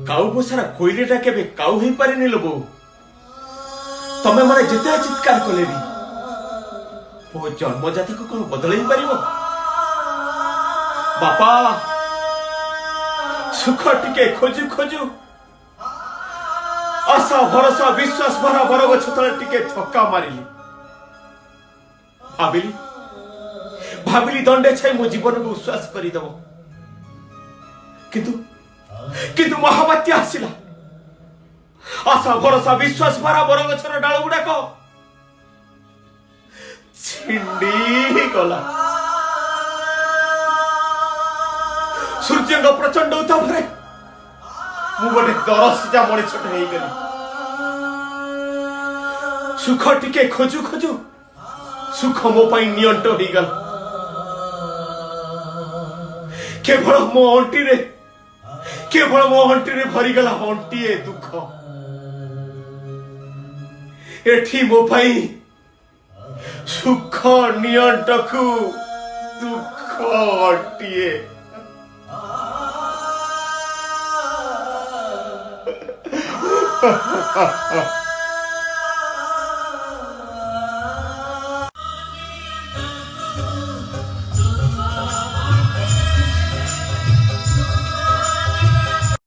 काऊ पोसारा कोईलेटा केबे काऊ ही पारिनी लो बो तमे माने जेते चित्कार कले भी मो जन्मजात को कोन बदल ही परिबो बापा सुख टिके खोजु खोजु आशा भरोसा विश्वास भरा बरगछ तले टिके थक्का मारिली भाबिली दंडे छाई मो जीवन को विश्वास करी दबो किंतु महाबात्या आसिला आशा भरोसा विश्वास भरा बरगछर डाल गुडाक छिंडी गला सूर्य प्रचंड उत्तापरे मु गोटे दरसिजा मଣିषटे हेई गली सुख टिके खोजु खोजु सुख मो पाई नियंट हो गल केवल मो अंटी रे भरी गला अंटीए दुख एठी मो पाई सुख नियंट को दुख अंटीए ha ha ha